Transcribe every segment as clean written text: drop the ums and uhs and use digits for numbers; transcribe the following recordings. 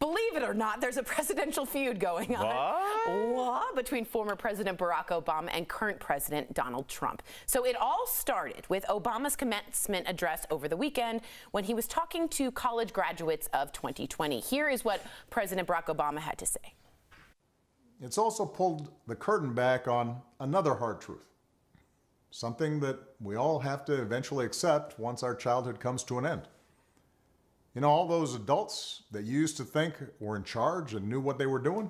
Believe it or not, there's a presidential feud going on. What? Between former President Barack Obama and current President Donald Trump. So it all started with Obama's commencement address over the weekend when he was talking to college graduates of 2020. Here is what President Barack Obama had to say. It's also pulled the curtain back on another hard truth, something that we all have to eventually accept once our childhood comes to an end. You know, all those adults that you used to think were in charge and knew what they were doing,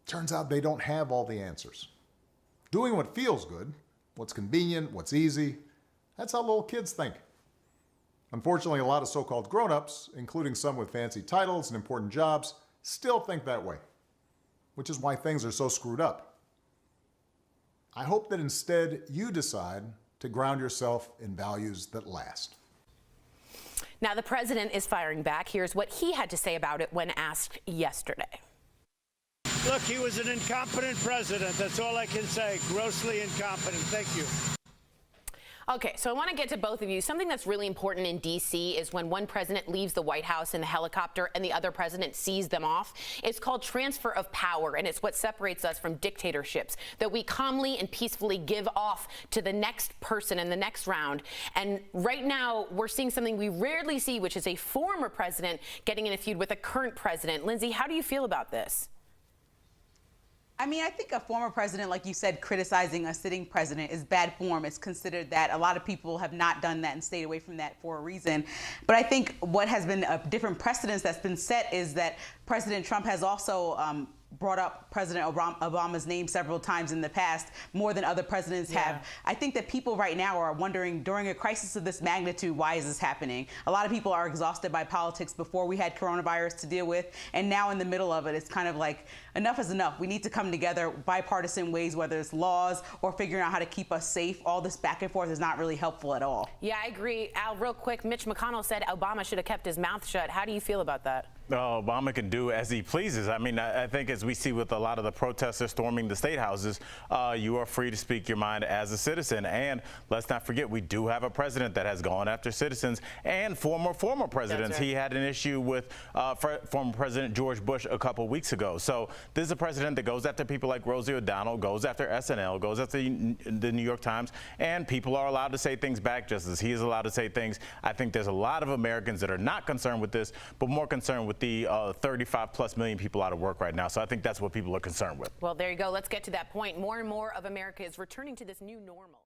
turns out they don't have all the answers. Doing what feels good, what's convenient, what's easy, that's how little kids think. Unfortunately, a lot of so-called grown-ups, including some with fancy titles and important jobs, still think that way, which is why things are so screwed up. I hope that instead you decide to ground yourself in values that last. Now, the president is firing back. Here's what he had to say about it when asked yesterday. Look, he was an incompetent president. That's all I can say. Grossly incompetent. Thank you. Okay, so I want to get to both of you. Something that's really important in D.C. is when one president leaves the White House in the helicopter and the other president sees them off. It's called transfer of power, and it's what separates us from dictatorships, that we calmly and peacefully give off to the next person in the next round. And right now, we're seeing something we rarely see, which is a former president getting in a feud with a current president. Lindsay, how do you feel about this? I mean, I think a former president, like you said, criticizing a sitting president is bad form. It's considered that. A lot of people have not done that and stayed away from that for a reason. But I think what has been a different precedence that's been set is that President Trump has also brought up President Obama's name several times in the past, more than other presidents have. I think that people right now are wondering, during a crisis of this magnitude, why is this happening? A lot of people are exhausted by politics. Before we had coronavirus to deal with, and now in the middle of it, it's kind of like, enough is enough. We need to come together bipartisan ways, whether it's laws or figuring out how to keep us safe. All this back and forth is not really helpful at all. Yeah, I agree. Al, real quick, Mitch McConnell said Obama should have kept his mouth shut. How do you feel about that? Obama can do as he pleases. I mean, I think as we see with a lot of the protesters storming the state houses, you are free to speak your mind as a citizen. And let's not forget, we do have a president that has gone after citizens and former presidents. Right. He had an issue with former President George Bush a couple weeks ago. So this is a president that goes after people like Rosie O'Donnell, goes after SNL, goes after the New York Times, and people are allowed to say things back just as he is allowed to say things. I think there's a lot of Americans that are not concerned with this, but more concerned with the 35+ million people out of work right now. So I think that's what people are concerned with. Well, there you go. Let's get to that point. More and more of America is returning to this new normal.